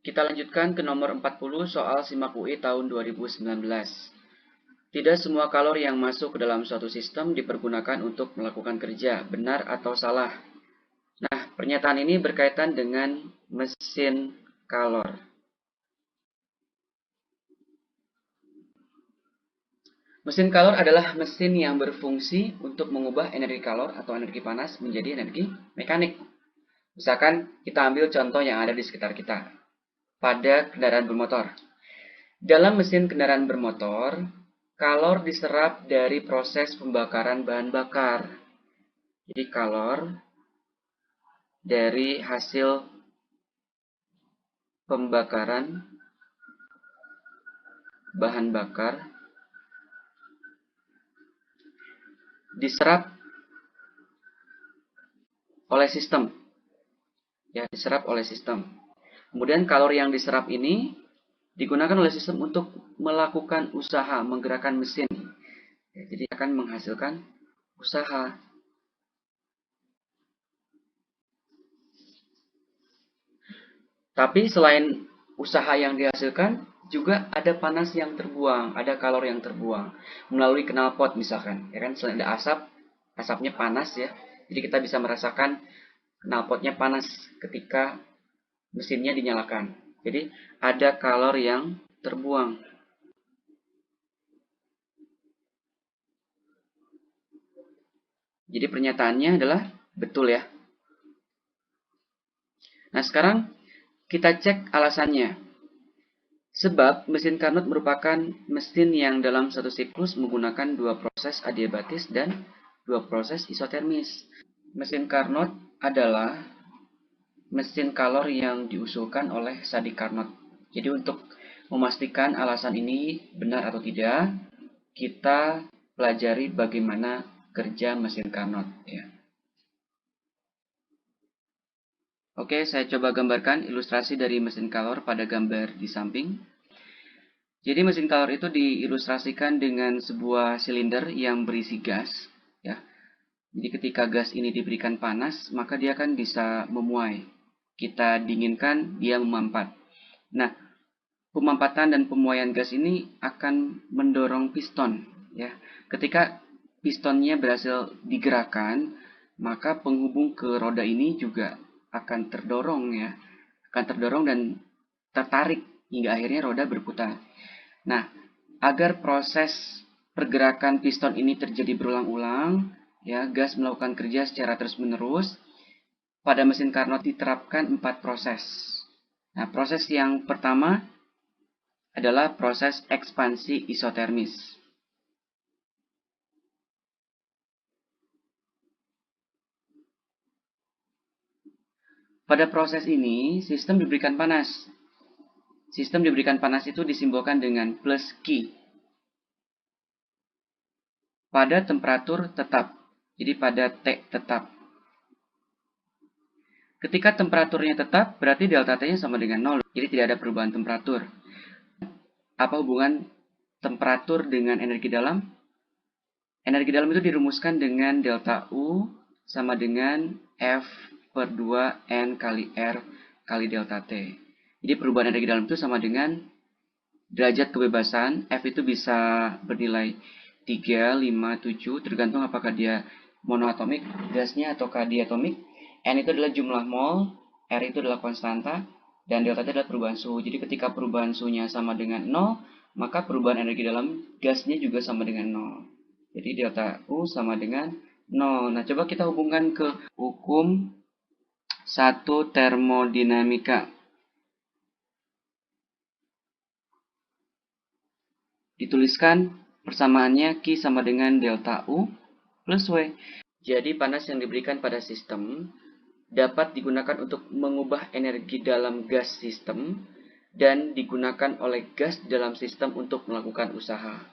Kita lanjutkan ke nomor 40 soal SIMAK UI tahun 2019. Tidak semua kalori yang masuk ke dalam suatu sistem dipergunakan untuk melakukan kerja, benar atau salah? Nah, pernyataan ini berkaitan dengan mesin kalor. Mesin kalor adalah mesin yang berfungsi untuk mengubah energi kalor atau energi panas menjadi energi mekanik. Misalkan kita ambil contoh yang ada di sekitar kita. Pada kendaraan bermotor. Dalam mesin kendaraan bermotor, kalor diserap dari proses pembakaran bahan bakar. Jadi kalor dari hasil pembakaran bahan bakar diserap oleh sistem. Ya, diserap oleh sistem. Kemudian kalori yang diserap ini digunakan oleh sistem untuk melakukan usaha, menggerakkan mesin. Ya, jadi akan menghasilkan usaha. Tapi selain usaha yang dihasilkan, juga ada panas yang terbuang, ada kalori yang terbuang melalui knalpot misalkan. Ya kan, selain ada asap, asapnya panas ya. Jadi kita bisa merasakan knalpotnya panas ketika mesinnya dinyalakan. Jadi ada kalori yang terbuang. Jadi pernyataannya adalah betul ya. Nah, sekarang kita cek alasannya. Sebab mesin Carnot merupakan mesin yang dalam satu siklus menggunakan dua proses adiabatis dan dua proses isotermis. Mesin Carnot adalah mesin kalor yang diusulkan oleh Sadi Carnot. Jadi untuk memastikan alasan ini benar atau tidak, kita pelajari bagaimana kerja mesin Carnot. Ya. Oke, saya coba gambarkan ilustrasi dari mesin kalor pada gambar di samping. Jadi mesin kalor itu diilustrasikan dengan sebuah silinder yang berisi gas. Ya. Jadi ketika gas ini diberikan panas, maka dia akan bisa memuai. Kita dinginkan, dia memampat. Nah, pemampatan dan pemuaian gas ini akan mendorong piston. Ya. Ketika pistonnya berhasil digerakkan, maka penghubung ke roda ini juga akan terdorong ya, akan terdorong dan tertarik hingga akhirnya roda berputar. Nah, agar proses pergerakan piston ini terjadi berulang-ulang, ya, gas melakukan kerja secara terus-menerus. Pada mesin Carnot diterapkan 4 proses. Nah, proses yang pertama adalah proses ekspansi isotermis. Pada proses ini, sistem diberikan panas. Sistem diberikan panas itu disimbolkan dengan plus Q. Pada temperatur tetap. Jadi pada T tetap. Ketika temperaturnya tetap, berarti delta T-nya sama dengan 0. Jadi tidak ada perubahan temperatur. Apa hubungan temperatur dengan energi dalam? Energi dalam itu dirumuskan dengan delta U sama dengan F per 2 N kali R kali delta T. Jadi perubahan energi dalam itu sama dengan derajat kebebasan. F itu bisa bernilai 3, 5, 7, tergantung apakah dia monoatomik, gasnya, ataukah diatomik. N itu adalah jumlah mol, R itu adalah konstanta, dan delta T adalah perubahan suhu. Jadi ketika perubahan suhunya sama dengan 0, maka perubahan energi dalam gasnya juga sama dengan 0. Jadi delta U sama dengan 0. Nah, coba kita hubungkan ke hukum 1 termodinamika. Dituliskan persamaannya Q sama dengan delta U plus W. Jadi panas yang diberikan pada sistem dapat digunakan untuk mengubah energi dalam gas sistem dan digunakan oleh gas dalam sistem untuk melakukan usaha.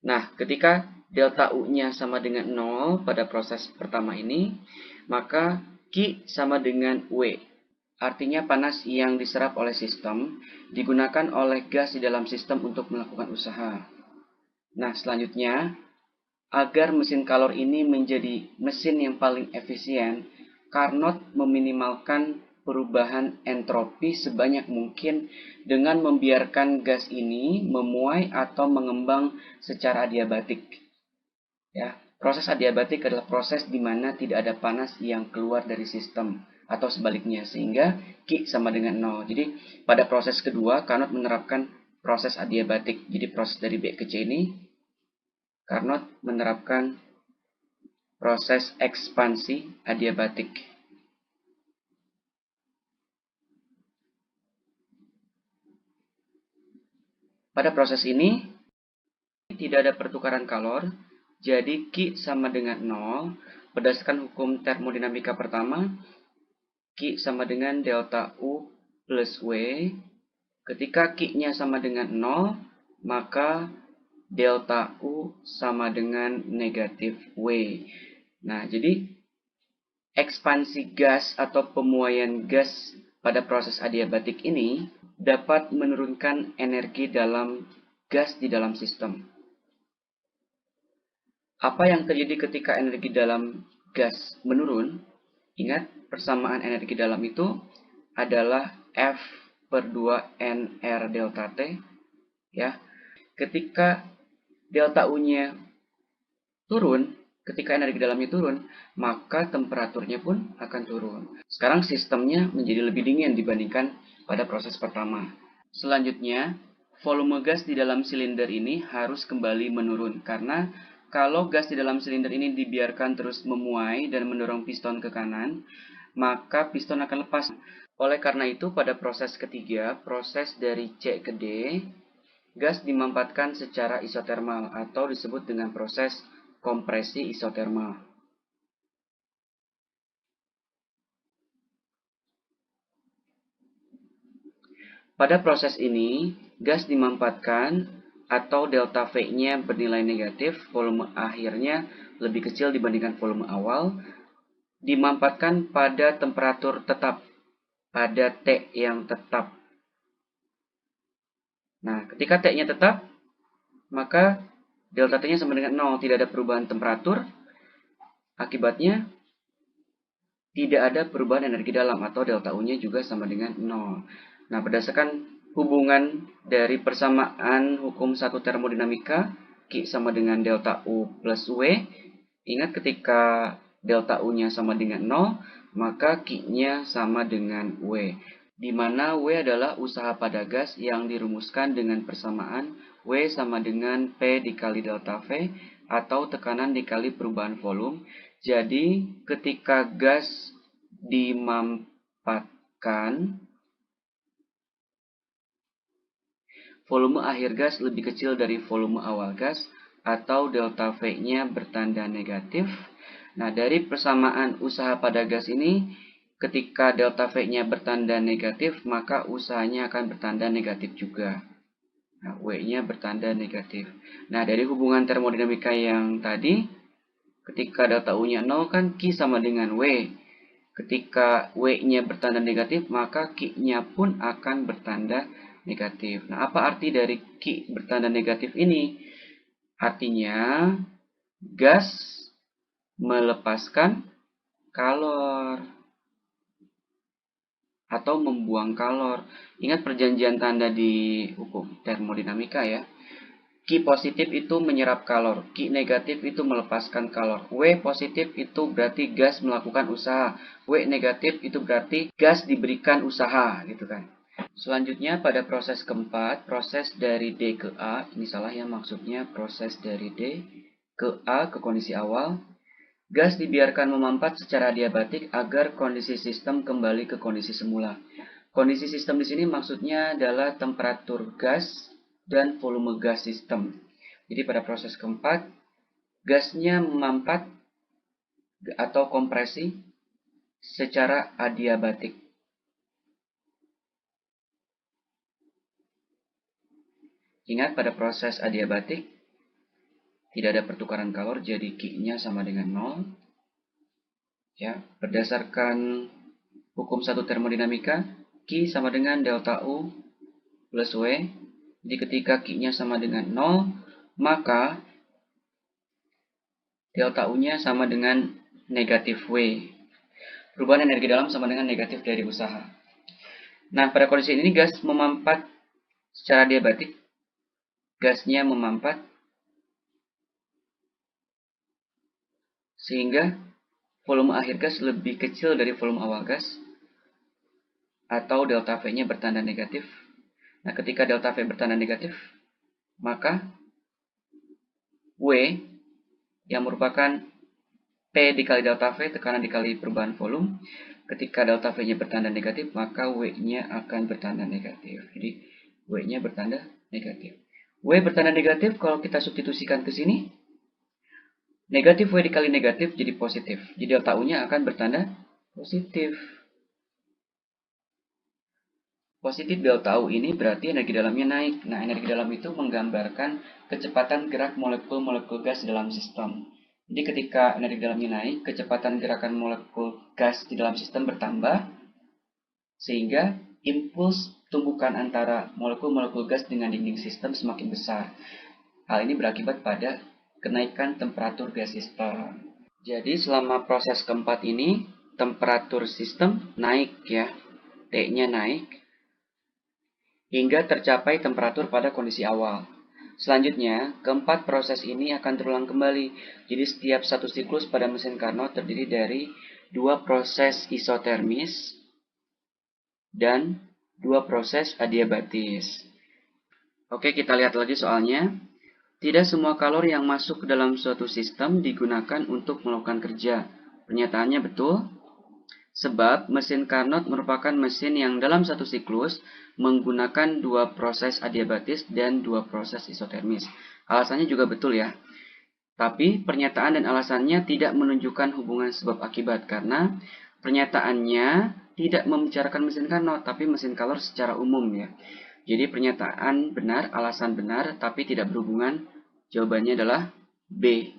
Nah, ketika delta U-nya sama dengan 0 pada proses pertama ini, maka Q sama dengan W. Artinya panas yang diserap oleh sistem digunakan oleh gas di dalam sistem untuk melakukan usaha. Nah, selanjutnya, agar mesin kalor ini menjadi mesin yang paling efisien, Carnot meminimalkan perubahan entropi sebanyak mungkin dengan membiarkan gas ini memuai atau mengembang secara adiabatik. Ya, proses adiabatik adalah proses di mana tidak ada panas yang keluar dari sistem atau sebaliknya, sehingga Q sama dengan 0. Jadi pada proses kedua Carnot menerapkan proses adiabatik. Jadi proses dari B ke C ini Carnot menerapkan proses ekspansi adiabatik. Pada proses ini tidak ada pertukaran kalor, jadi Q sama dengan 0. Berdasarkan hukum termodinamika pertama, Q sama dengan delta U plus W. Ketika Q-nya sama dengan 0, maka delta U sama dengan negatif W. Nah, jadi ekspansi gas atau pemuaian gas pada proses adiabatik ini dapat menurunkan energi dalam gas di dalam sistem. Apa yang terjadi ketika energi dalam gas menurun? Ingat, persamaan energi dalam itu adalah F per 2 NR delta T. Ya. Ketika delta U-nya turun, ketika energi dalamnya turun, maka temperaturnya pun akan turun. Sekarang sistemnya menjadi lebih dingin dibandingkan pada proses pertama. Selanjutnya, volume gas di dalam silinder ini harus kembali menurun, karena kalau gas di dalam silinder ini dibiarkan terus memuai dan mendorong piston ke kanan, maka piston akan lepas. Oleh karena itu, pada proses ketiga, proses dari C ke D, gas dimampatkan secara isotermal atau disebut dengan proses kompresi isotermal. Pada proses ini, gas dimampatkan atau delta V-nya bernilai negatif, volume akhirnya lebih kecil dibandingkan volume awal, dimampatkan pada temperatur tetap, pada T yang tetap. Nah, ketika T-nya tetap, maka delta T-nya sama dengan 0, tidak ada perubahan temperatur. Akibatnya, tidak ada perubahan energi dalam atau delta U-nya juga sama dengan 0. Nah, berdasarkan hubungan dari persamaan hukum satu termodinamika, Q sama dengan delta U plus W. Ingat, ketika delta U-nya sama dengan 0, maka Q-nya sama dengan W. Di mana W adalah usaha pada gas yang dirumuskan dengan persamaan W sama dengan P dikali delta V atau tekanan dikali perubahan volume. Jadi, ketika gas dimampatkan, volume akhir gas lebih kecil dari volume awal gas atau delta V-nya bertanda negatif. Nah, dari persamaan usaha pada gas ini, ketika delta V-nya bertanda negatif, maka usahanya akan bertanda negatif juga. Nah, W-nya bertanda negatif. Nah, dari hubungan termodinamika yang tadi, ketika delta U-nya 0 kan Q sama dengan W. Ketika W-nya bertanda negatif, maka Q-nya pun akan bertanda negatif. Nah, apa arti dari Q bertanda negatif ini? Artinya, gas melepaskan kalor atau membuang kalor. Ingat perjanjian tanda di hukum termodinamika ya. Q positif itu menyerap kalor, Q negatif itu melepaskan kalor. W positif itu berarti gas melakukan usaha, W negatif itu berarti gas diberikan usaha, gitu kan. Selanjutnya pada proses keempat, proses dari D ke A, ini salah ya maksudnya proses dari D ke A ke kondisi awal. Gas dibiarkan memampat secara adiabatik agar kondisi sistem kembali ke kondisi semula. Kondisi sistem di sini maksudnya adalah temperatur gas dan volume gas sistem. Jadi pada proses keempat, gasnya memampat atau kompresi secara adiabatik. Ingat, pada proses adiabatik tidak ada pertukaran kalor, jadi Q-nya sama dengan 0. Ya, berdasarkan hukum satu termodinamika, Q sama dengan delta U plus W. Jadi ketika Q-nya sama dengan 0, maka delta U-nya sama dengan negatif W. perubahan energi dalam sama dengan negatif dari usaha. Nah, pada kondisi ini gas memampat secara adiabatik. Gasnya memampat sehingga volume akhir gas lebih kecil dari volume awal gas, atau delta V-nya bertanda negatif. Nah, ketika delta V bertanda negatif, maka W yang merupakan P dikali delta V, tekanan dikali perubahan volume. Ketika delta V-nya bertanda negatif, maka W-nya akan bertanda negatif. Jadi, W-nya bertanda negatif. W bertanda negatif, kalau kita substitusikan ke sini, negatif W dikali negatif jadi positif. Jadi, delta U-nya akan bertanda positif. Positif delta U ini berarti energi dalamnya naik. Nah, energi dalam itu menggambarkan kecepatan gerak molekul-molekul gas dalam sistem. Jadi ketika energi dalamnya naik, kecepatan gerakan molekul gas di dalam sistem bertambah, sehingga impuls tumbukan antara molekul-molekul gas dengan dinding sistem semakin besar. Hal ini berakibat pada kenaikan temperatur gas sistem. Jadi selama proses keempat ini, temperatur sistem naik ya, T-nya naik, hingga tercapai temperatur pada kondisi awal. Selanjutnya, keempat proses ini akan terulang kembali. Jadi setiap satu siklus pada mesin Carnot terdiri dari dua proses isotermis dan dua proses adiabatis. Oke, kita lihat lagi soalnya. Tidak semua kalori yang masuk ke dalam suatu sistem digunakan untuk melakukan kerja. Pernyataannya betul. Sebab mesin Carnot merupakan mesin yang dalam satu siklus menggunakan dua proses adiabatis dan dua proses isotermis. Alasannya juga betul ya. Tapi pernyataan dan alasannya tidak menunjukkan hubungan sebab akibat karena pernyataannya tidak membicarakan mesin Carnot tapi mesin Calor secara umum ya. Jadi pernyataan benar, alasan benar tapi tidak berhubungan. Jawabannya adalah B.